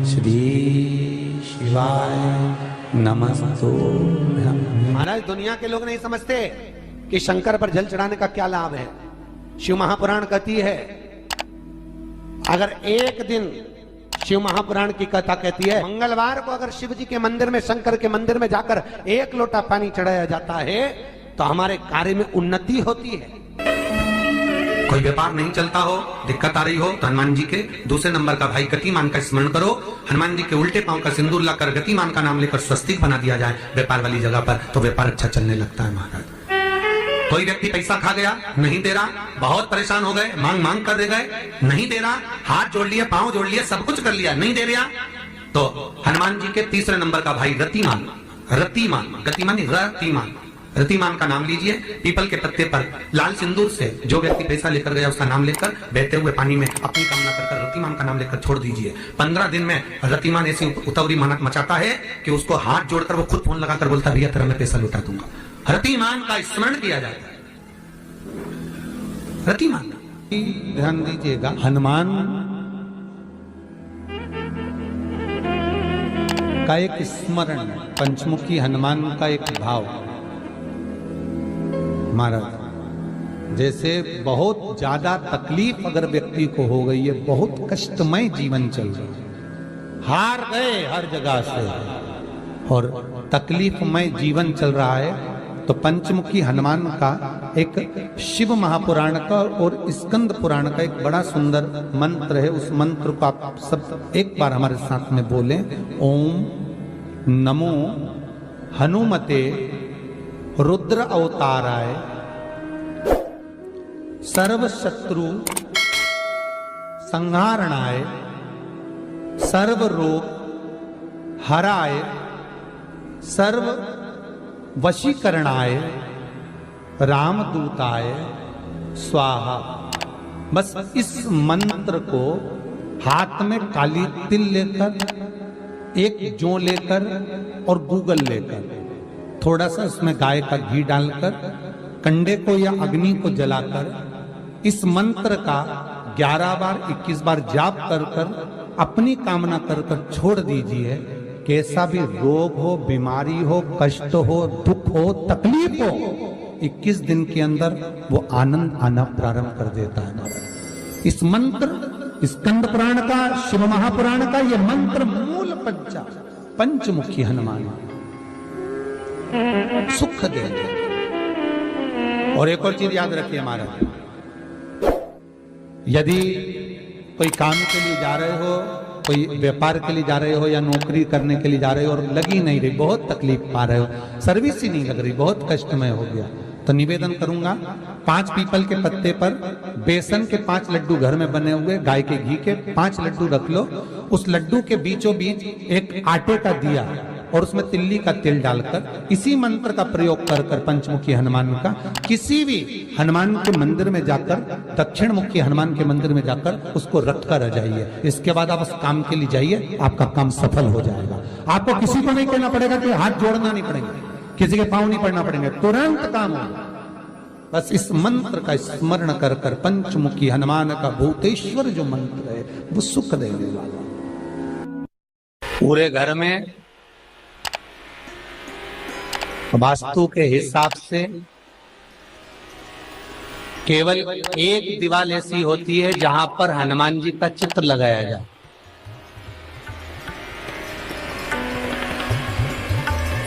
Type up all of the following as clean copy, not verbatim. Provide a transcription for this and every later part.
श्री शिवाय नमस्तु। महाराज दुनिया के लोग नहीं समझते कि शंकर पर जल चढ़ाने का क्या लाभ है। शिव महापुराण कहती है, अगर एक दिन शिव महापुराण की कथा कहती है, मंगलवार को अगर शिव जी के मंदिर में, शंकर के मंदिर में जाकर एक लोटा पानी चढ़ाया जाता है तो हमारे कार्य में उन्नति होती है। कोई व्यापार नहीं चलता हो, दिक्कत आ रही हो तो हनुमान जी के दूसरे नंबर का भाई गतिमान का स्मरण करो। हनुमान जी के उल्टे पांव का सिंदूर लाकर गतिमान का नाम लेकर स्वस्तिक बना दिया जाए व्यापार वाली जगह पर, तो व्यापार अच्छा चलने लगता है महाराज। कोई व्यक्ति पैसा खा गया, नहीं दे रहा, बहुत परेशान हो गए, मांग मांग कर दे गए, नहीं दे रहा, हाथ जोड़ लिए, पांव जोड़ लिए, सब कुछ कर लिया, नहीं दे रहा, तो हनुमान जी के तीसरे नंबर का भाई रतिमान, रतिमान, गतिमान रतिमान, रतिमान का नाम लीजिए। पीपल के पत्ते पर लाल सिंदूर से जो व्यक्ति पैसा लेकर गया उसका नाम लेकर बहते हुए पानी में अपनी कामना कर रतिमान का नाम लेकर छोड़ दीजिए। 15 दिन में रतिमान ऐसी उतावली मचाता है कि उसको हाथ जोड़कर वो खुद फोन लगाकर बोलता, भैया तेरा मैं पैसा लौटा दूंगा। रतिमान का स्मरण किया जाता है। रतिमान, ध्यान दीजिएगा, हनुमान का एक स्मरण, पंचमुखी हनुमान का एक भाव। महाराज जैसे बहुत ज्यादा तकलीफ अगर व्यक्ति को हो गई है, बहुत कष्टमय जीवन चल रहा है, हार गए हर जगह से और तकलीफमय जीवन चल रहा है, तो पंचमुखी हनुमान का एक शिव महापुराण का और स्कंद पुराण का एक बड़ा सुंदर मंत्र है। उस मंत्र को आप सब एक बार हमारे साथ में बोलें। ओम नमो हनुमते रुद्र अवताराय सर्व शत्रु संहारणाय सर्व रोग हराय सर्व वशीकरणाय रामदूताय स्वाहा। बस इस मंत्र को हाथ में काली तिल लेकर, एक जौ लेकर और गूगल लेकर, थोड़ा सा उसमें गाय का घी डालकर, कंडे को या अग्नि को जलाकर इस मंत्र का 11 बार 21 बार जाप कर कर अपनी कामना कर कर छोड़ दीजिए। कैसा भी रोग हो, बीमारी हो, कष्ट हो, दुख हो, तकलीफ हो, 21 दिन के अंदर वो आनंद आना प्रारंभ कर देता है। इस मंत्र, स्कंद पुराण का, शिव महापुराण का ये मंत्र मूल पंचमुखी हनुमान सुख देंगे। और एक और चीज याद रखिए महाराज, यदि कोई काम के लिए जा रहे हो, कोई व्यापार के लिए जा रहे हो या नौकरी करने के लिए जा रहे हो और लगी नहीं रही, बहुत तकलीफ पा रहे हो, सर्विस ही नहीं लग रही, बहुत कष्टमय हो गया, तो निवेदन करूंगा 5 पीपल के पत्ते पर बेसन के 5 लड्डू घर में बने हुए, गाय के घी के 5 लड्डू रख लो। उस लड्डू के बीचों बीच एक आटे का दिया और उसमें तिल्ली का तेल डालकर इसी मंत्र का प्रयोग कर कर पंचमुखी हनुमान का किसी भी हनुमान के मंदिर में जाकर, दक्षिण मुखी हनुमान के मंदिर में जाकर उसको रख कर आ जाइए। इसके बाद आप उस काम के लिए जाइए, आपका काम सफल हो जाएगा। आपको किसी को नहीं कहना पड़ेगा कि हाथ जोड़ना नहीं पड़ेगा, किसी के पांव नहीं पड़ना पड़ेंगे, तुरंत काम होगा। बस इस मंत्र का स्मरण कर कर पंचमुखी हनुमान का भूतेश्वर जो मंत्र है वो सुख देने वाला। पूरे घर में वास्तु के हिसाब से केवल एक दीवार ऐसी होती है जहां पर हनुमान जी का चित्र लगाया जाए।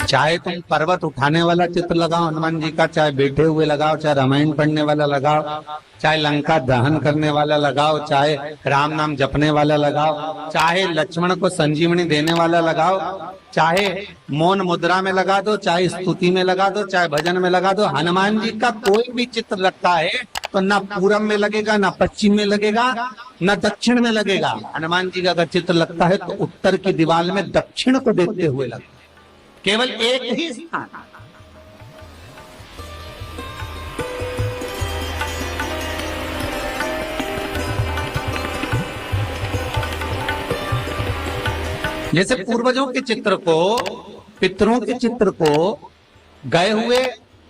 चाहे तुम पर्वत उठाने वाला चित्र लगाओ हनुमान जी का, चाहे बैठे हुए लगाओ, चाहे रामायण पढ़ने वाला लगाओ, चाहे लंका दहन करने वाला लगाओ, चाहे राम नाम जपने वाला लगाओ, चाहे लक्ष्मण को संजीवनी देने वाला लगाओ, चाहे मौन मुद्रा में लगा दो, चाहे स्तुति में लगा दो, चाहे भजन में लगा दो। हनुमान जी का कोई भी चित्र लगता है तो ना पूरब में लगेगा, ना पश्चिम में लगेगा, ना दक्षिण में लगेगा। हनुमान जी का अगर चित्र लगता है तो उत्तर की दीवार में दक्षिण को देखते हुए लगता है, केवल एक ही स्थान। जैसे पूर्वजों के चित्र को, पितरों के चित्र को, गए हुए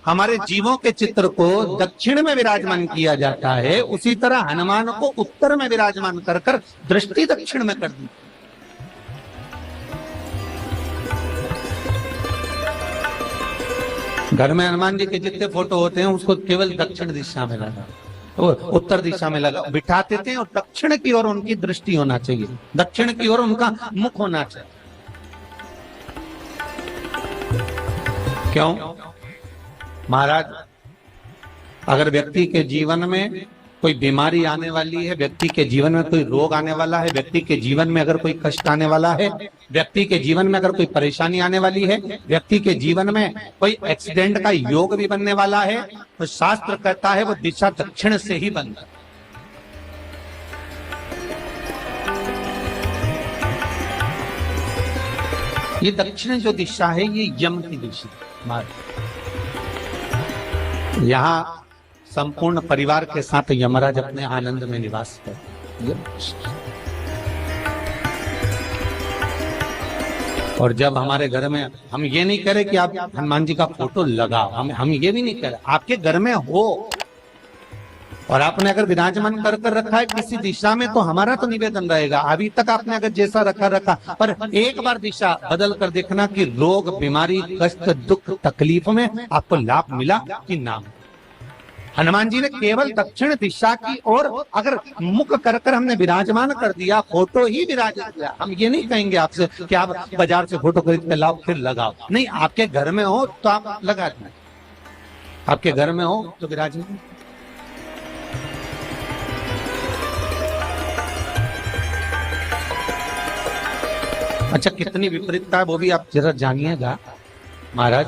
हमारे जीवों के चित्र को दक्षिण में विराजमान किया जाता है, उसी तरह हनुमान को उत्तर में विराजमान कर कर दृष्टि दक्षिण में कर दी। घर में हनुमान जी के जितने फोटो होते हैं उसको केवल दक्षिण दिशा में लगा, वो उत्तर दिशा में लगा बिठा देते हैं और दक्षिण की ओर उनकी दृष्टि होना चाहिए, दक्षिण की ओर उनका मुख होना चाहिए। क्यों? महाराज, अगर व्यक्ति के जीवन में कोई बीमारी आने वाली है, व्यक्ति के जीवन में कोई रोग आने वाला है, व्यक्ति के जीवन में अगर कोई कष्ट आने वाला है, व्यक्ति के जीवन में अगर कोई परेशानी आने वाली है, व्यक्ति के जीवन में कोई एक्सीडेंट का योग भी बनने वाला है, तो शास्त्र कहता है वो दिशा दक्षिण से ही बनता है। ये दक्षिण जो दिशा है ये यम की दिशा। यहाँ संपूर्ण परिवार के साथ यमराज अपने आनंद में निवास करते। और जब हमारे घर में, हम ये नहीं कह रहे कि आप हनुमान जी का फोटो लगाओ, हम ये भी नहीं कह रहे, आपके घर में हो और आपने अगर विराजमान कर रखा है किसी दिशा में, तो हमारा तो निवेदन रहेगा, अभी तक आपने अगर जैसा रखा, पर एक बार दिशा बदल कर देखना कि रोग, बीमारी, कष्ट, दुख, तकलीफ में आपको लाभ मिला कि ना। हनुमान जी ने केवल दक्षिण दिशा की ओर अगर मुख कर हमने विराजमान कर दिया, फोटो ही विराजित किया। हम ये नहीं कहेंगे आपसे कि आप बाजार से फोटो खरीद के लाओ फिर लगाओ, नहीं, आपके घर में हो तो आप लगा दें, आपके घर में हो तो विराजमान। अच्छा, कितनी विपरीतता है वो भी आप जरा जानिएगा महाराज,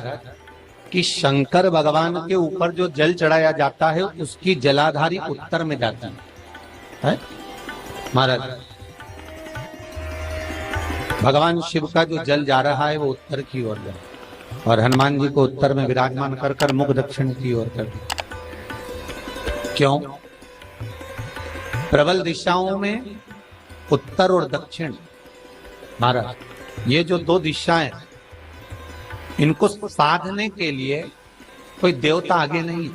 कि शंकर भगवान के ऊपर जो जल चढ़ाया जाता है उसकी जलाधारी उत्तर में जाती है महाराज। भगवान शिव का जो जल जा रहा है वो उत्तर की ओर जा, और हनुमान जी को उत्तर में विराजमान कर मुख दक्षिण की ओर कर। क्यों? प्रबल दिशाओं में उत्तर और दक्षिण महाराज, ये जो दो दिशाएं, इनको साधने के लिए कोई देवता आगे नहीं।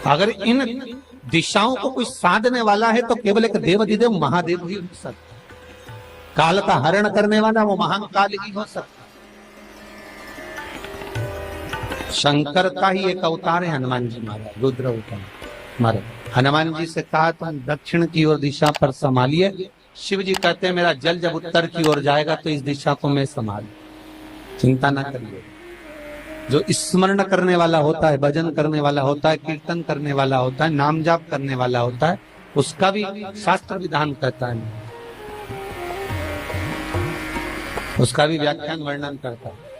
अगर इन दिशाओं को कोई साधने वाला है तो केवल एक देवाधिदेव महादेव ही हो सकता। काल का हरण करने वाला वो महाकाल ही हो सकता। शंकर का ही एक अवतार है हनुमान जी महाराज, रुद्र अवतार महाराज। हनुमान जी से कहा तुम दक्षिण की ओर दिशा पर संभालिए, शिव जी कहते हैं मेरा जल जब उत्तर की ओर जाएगा तो इस दिशा को मैं संभालू, चिंता ना करिए। जो स्मरण करने वाला होता है, भजन करने वाला होता है, कीर्तन करने वाला होता है, नाम जाप करने वाला होता है, उसका भी शास्त्र विधान कहता है, उसका भी व्याख्यान वर्णन करता है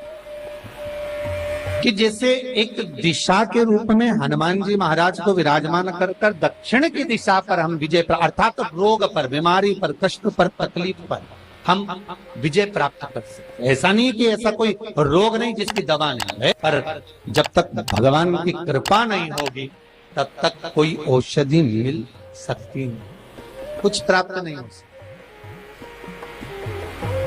कि जैसे एक दिशा के रूप में हनुमान जी महाराज को विराजमान कर दक्षिण की दिशा पर हम विजय, अर्थात रोग पर, बीमारी पर, कष्ट पर, तकलीफ पर हम विजय प्राप्त कर सकते। ऐसा नहीं कि ऐसा कोई रोग नहीं जिसकी दवा नहीं है, पर जब तक भगवान की कृपा नहीं होगी तब तक कोई औषधि मिल सकती नहीं, कुछ प्राप्त नहीं हो सकता।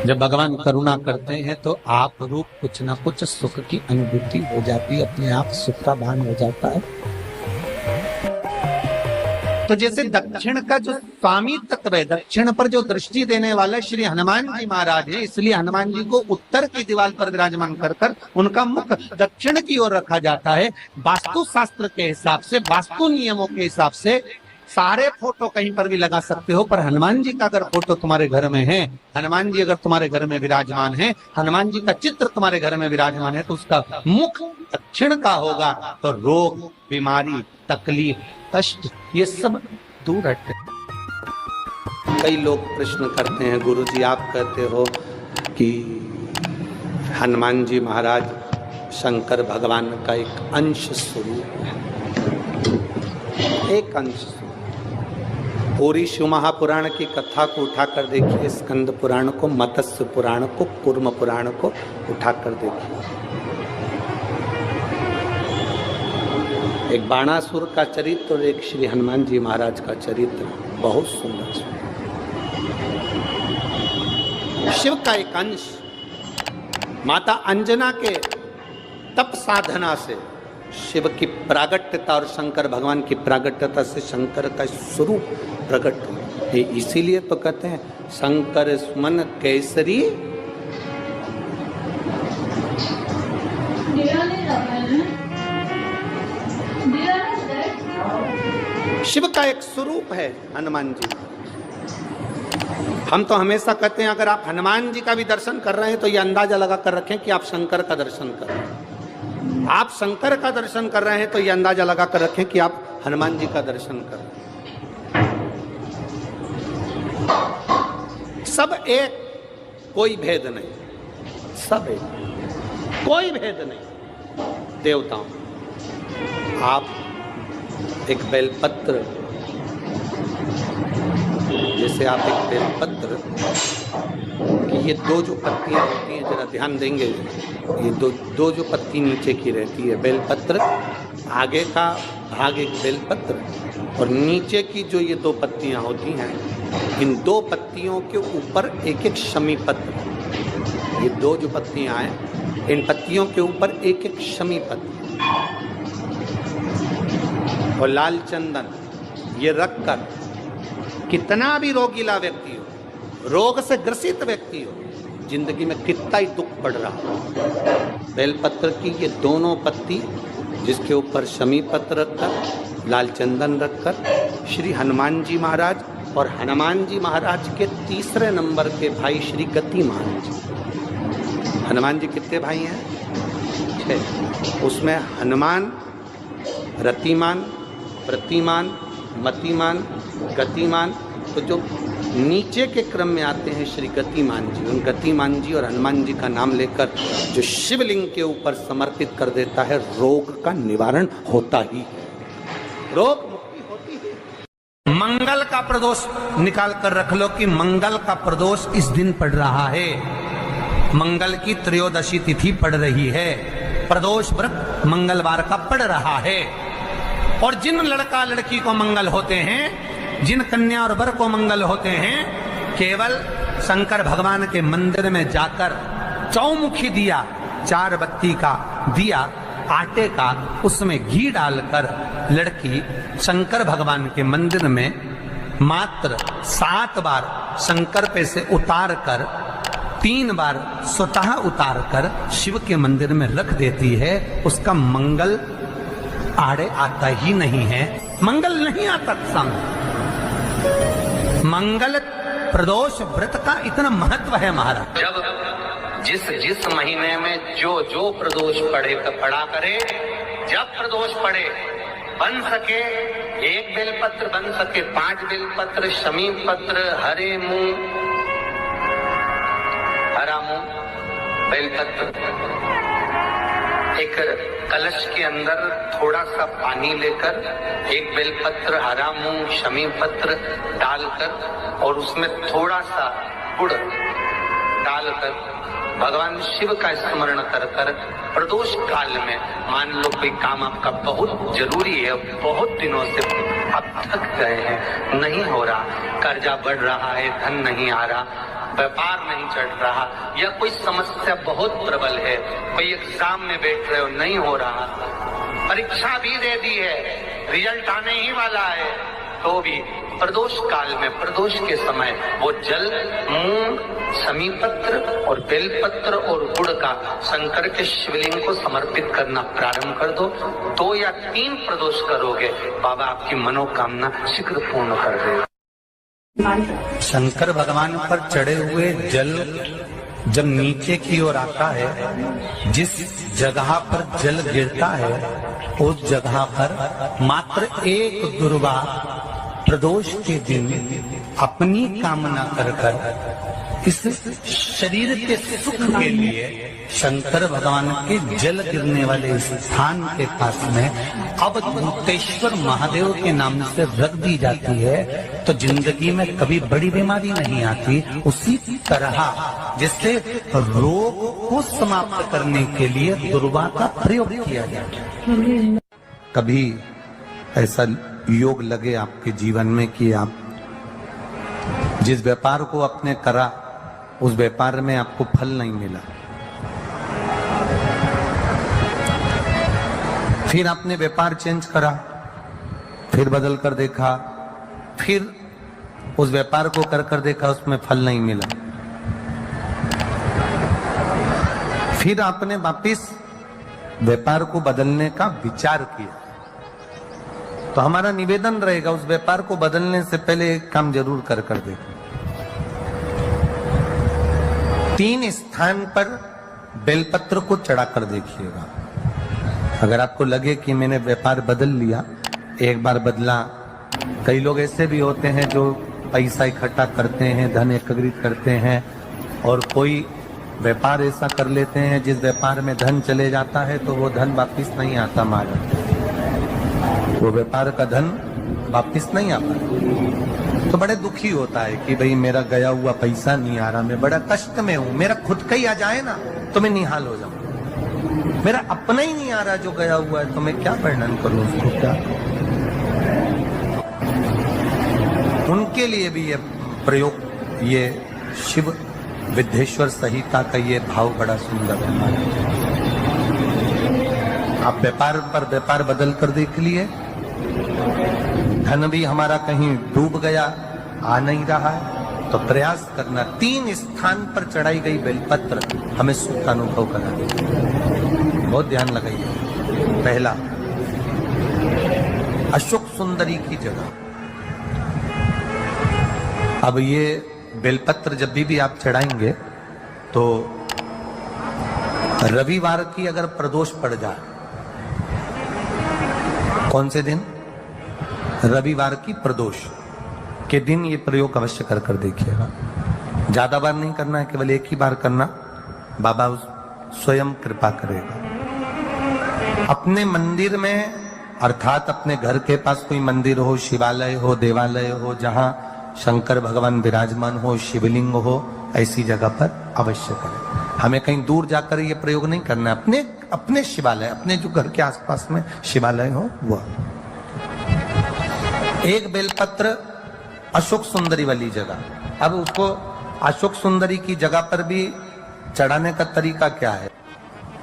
जब भगवान करुणा करते हैं तो आप रूप कुछ ना कुछ सुख की अनुभूति हो जाती है, अपने आप सुख का भान हो जाता है। तो जैसे दक्षिण का जो स्वामी तत्व है, दक्षिण पर जो दृष्टि देने वाला श्री हनुमान जी महाराज है, इसलिए हनुमान जी को उत्तर की दीवार पर विराजमान कर उनका मुख दक्षिण की ओर रखा जाता है। वास्तु शास्त्र के हिसाब से, वास्तु नियमों के हिसाब से सारे फोटो कहीं पर भी लगा सकते हो, पर हनुमान जी का अगर फोटो तुम्हारे घर में है, हनुमान जी अगर तुम्हारे घर में विराजमान है, हनुमान जी का चित्र तुम्हारे घर में विराजमान है, तो उसका मुख दक्षिण का होगा, तो रोग, बीमारी, तकलीफ, कष्ट ये सब दूर हटते। कई लोग प्रश्न करते हैं, गुरुजी आप कहते हो कि हनुमान जी महाराज शंकर भगवान का एक अंश स्वरूप है, एक अंश। पूरी शिव महापुराण की कथा को उठाकर देखिए, स्कंद पुराण को, मत्स्य पुराण को, कूर्म पुराण को उठाकर देखिए। एक बाणासुर का चरित्र और एक श्री हनुमान जी महाराज का चरित्र बहुत सुंदर। शिव का एक अंश माता अंजना के तप साधना से शिव की प्रागट्यता और शंकर भगवान की प्रागट्यता से शंकर का स्वरूप प्रकट हुआ। इसीलिए तो कहते हैं शंकर सुमन केसरी शिव का एक स्वरूप है हनुमान जी। हम तो हमेशा कहते हैं अगर आप हनुमान जी का भी दर्शन कर रहे हैं तो ये अंदाजा लगा कर रखें कि आप शंकर का दर्शन कर रहे हैं। आप शंकर का दर्शन कर रहे हैं तो ये अंदाजा लगा कर रखें कि आप हनुमान जी का दर्शन कर रहे हैं। सब एक, कोई भेद नहीं, सब एक, कोई भेद नहीं। देवताओं, आप एक बेलपत्र, जैसे आप एक बेलपत्र कि ये दो जो पत्तियां होती हैं, जरा ध्यान देंगे, ये दो जो पत्ती नीचे की रहती है बेलपत्र, आगे का भाग एक बेलपत्र और नीचे की जो ये दो पत्तियां होती हैं, इन दो पत्तियों के ऊपर एक एक शमी पत्र। ये दो जो पत्तियां हैं, इन पत्तियों के ऊपर एक एक शमी पत्र और लाल चंदन ये रखकर कितना भी रोगीला व्यक्ति हो, रोग से ग्रसित व्यक्ति हो, जिंदगी में कितना ही दुख पड़ रहा हो, बेलपत्र की ये दोनों पत्ती जिसके ऊपर शमी पत्र रखकर, लाल चंदन रखकर श्री हनुमान जी महाराज और हनुमान जी महाराज के तीसरे नंबर के भाई श्री गतिमान जी। हनुमान जी कितने भाई हैं? 6। उसमें हनुमान, रतिमान, प्रतिमान, मतिमान, गतिमान, तो जो नीचे के क्रम में आते हैं श्री गतिमान जी, उन गतिमान जी और हनुमान जी का नाम लेकर जो शिवलिंग के ऊपर समर्पित कर देता है, रोग का निवारण होता ही है, रोग मुक्ति होती है। मंगल का प्रदोष निकाल कर रख लो कि मंगल का प्रदोष इस दिन पड़ रहा है, मंगल की त्रयोदशी तिथि पड़ रही है, प्रदोष व्रत मंगलवार का पड़ रहा है। और जिन लड़का लड़की को मंगल होते हैं, जिन कन्या और वर को मंगल होते हैं, केवल शंकर भगवान के मंदिर में जाकर चौमुखी दिया, 4 बत्ती का दिया आटे का, उसमें घी डालकर लड़की शंकर भगवान के मंदिर में मात्र 7 बार शंकर पे से उतार कर 3 बार स्वतः उतार कर शिव के मंदिर में रख देती है, उसका मंगल आड़े आता ही नहीं है, मंगल नहीं आता सामने। मंगल प्रदोष व्रत का इतना महत्व है महाराज। जब जिस महीने में जो प्रदोष पड़ा करे, जब प्रदोष पड़े, बन सके 1 बेलपत्र, बन सके 5 बेलपत्र, शमी पत्र, हरे मूंग, हरा मूंग, बेलपत्र, एक कलश के अंदर थोड़ा सा पानी लेकर 1 बेलपत्र, हरा मूंग, शमी पत्र डालकर और उसमें थोड़ा सा गुड़ डालकर भगवान शिव का स्मरण कर कर प्रदोष काल में, मान लो कोई काम आपका बहुत जरूरी है, बहुत दिनों से आप थक गए हैं, नहीं हो रहा, कर्जा बढ़ रहा है, धन नहीं आ रहा, व्यापार नहीं चढ़ रहा, या कोई समस्या बहुत प्रबल है, कोई एग्जाम में बैठ रहे हो नहीं हो रहा, परीक्षा भी दे दी है, रिजल्ट आने ही वाला है, तो भी प्रदोष काल में, प्रदोष के समय वो जल, मूंग, शमी पत्र और बेलपत्र और गुड़ का शंकर के शिवलिंग को समर्पित करना प्रारंभ कर दो। 2 या 3 प्रदोष करोगे, बाबा आपकी मनोकामना शीघ्र पूर्ण कर देगा। शंकर भगवान पर चढ़े हुए जल जब नीचे की ओर आता है, जिस जगह पर जल गिरता है उस जगह पर मात्र 1 दुर्वा प्रदोष के दिन अपनी कामना कर कर इस शरीर के सुख के लिए शंकर भगवान के जल गिरने वाले स्थान के पास में अवधूतेश्वर महादेव के नाम से रख दी जाती है, तो जिंदगी में कभी बड़ी बीमारी नहीं आती। उसी तरह जिससे रोग को समाप्त करने के लिए दुर्वा का प्रयोग किया जाता है। कभी ऐसा योग लगे आपके जीवन में कि आप जिस व्यापार को आपने करा उस व्यापार में आपको फल नहीं मिला, फिर आपने व्यापार चेंज करा, फिर बदल कर देखा, फिर उस व्यापार को कर कर देखा, उसमें फल नहीं मिला, फिर आपने वापिस व्यापार को बदलने का विचार किया, तो हमारा निवेदन रहेगा उस व्यापार को बदलने से पहले एक काम जरूर कर देखो। 3 स्थान पर बेलपत्र को चढ़ा कर देखिएगा। अगर आपको लगे कि मैंने व्यापार बदल लिया, एक बार बदला, कई लोग ऐसे भी होते हैं जो पैसा इकट्ठा करते हैं, धन एकत्रित करते हैं, और कोई व्यापार ऐसा कर लेते हैं जिस व्यापार में धन चले जाता है तो वो धन वापिस नहीं आता महाराज, वो व्यापार का धन वापिस नहीं आता। तो बड़े दुखी होता है कि भाई मेरा गया हुआ पैसा नहीं आ रहा, मैं बड़ा कष्ट में हूं, मेरा खुद का ही आ जाए ना तो मैं निहाल हो जाऊं, मेरा अपना ही नहीं आ रहा जो गया हुआ है, तो मैं क्या वर्णन करूं उसको, क्या। उनके लिए भी ये प्रयोग, ये शिव विद्येश्वर संहिता का ये भाव बड़ा सुंदर है। आप व्यापार पर व्यापार बदल कर देख लिए, धन भी हमारा कहीं डूब गया, आ नहीं रहा है, तो प्रयास करना 3 स्थान पर चढ़ाई गई बेलपत्र हमें सुख का अनुभव करा देगी। बहुत ध्यान लगाइए। पहला, अशोक सुंदरी की जगह। अब ये बेलपत्र जब भी आप चढ़ाएंगे तो रविवार की अगर प्रदोष पड़ जाए, कौन से दिन? रविवार की प्रदोष के दिन ये प्रयोग अवश्य कर देखिएगा। ज्यादा बार नहीं करना है, केवल एक ही बार करना, बाबा स्वयं कृपा करेगा। अपने मंदिर में, अर्थात अपने घर के पास कोई मंदिर हो, शिवालय हो, देवालय हो, जहां शंकर भगवान विराजमान हो, शिवलिंग हो, ऐसी जगह पर अवश्य करें। हमें कहीं दूर जाकर ये प्रयोग नहीं करना है, अपने शिवालय, अपने जो घर के आसपास में शिवालय हो वह। एक बेलपत्र अशोक सुंदरी वाली जगह। अब उसको अशोक सुंदरी की जगह पर भी चढ़ाने का तरीका क्या है?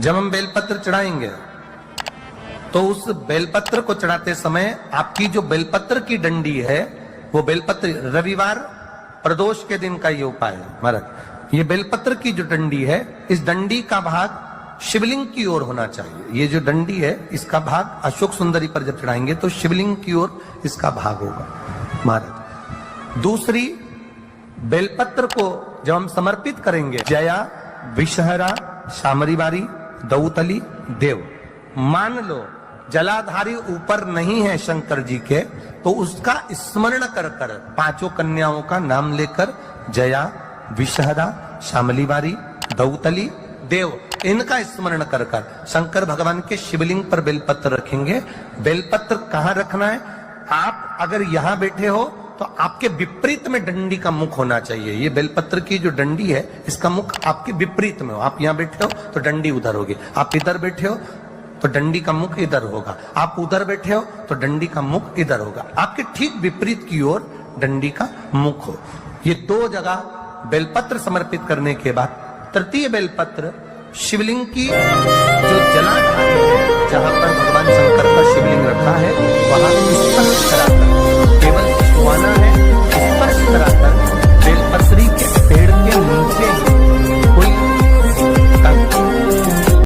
जब हम बेलपत्र चढ़ाएंगे तो उस बेलपत्र को चढ़ाते समय आपकी जो बेलपत्र की डंडी है, वो बेलपत्र, रविवार प्रदोष के दिन का ये उपाय है महाराज। ये बेलपत्र की जो डंडी है, इस डंडी का भाग शिवलिंग की ओर होना चाहिए। ये जो डंडी है, इसका भाग अशोक सुंदरी पर जब चढ़ाएंगे तो शिवलिंग की ओर इसका भाग होगा महाराज। दूसरी, बेलपत्र को जब हम समर्पित करेंगे, जया, विषहरा, शामरीवारी, दौतली, देव, मान लो जलाधारी ऊपर नहीं है शंकर जी के, तो उसका स्मरण कर 5 कन्याओं का नाम लेकर, जया, विषहरा, शामलीवारी, दौतली, देव, इनका स्मरण कर शंकर भगवान के शिवलिंग पर बेलपत्र रखेंगे। बेलपत्र कहां रखना है? आप अगर यहां बैठे हो तो आपके विपरीत में डंडी का मुख होना चाहिए। ये बेलपत्र की जो डंडी है, इसका मुख आपके विपरीत में हो। आप यहां बैठे हो तो डंडी उधर होगी, आप इधर बैठे हो तो डंडी का मुख इधर होगा, आप उधर बैठे हो तो डंडी का मुख इधर होगा। आपके ठीक विपरीत की ओर डंडी का मुख हो। ये 2 जगह बेलपत्र समर्पित करने के बाद तृतीय बेलपत्र शिवलिंग की जो जलाधार है, जहां पर भगवान शंकर का शिवलिंग रखा है, वहां स्पर्श कराकर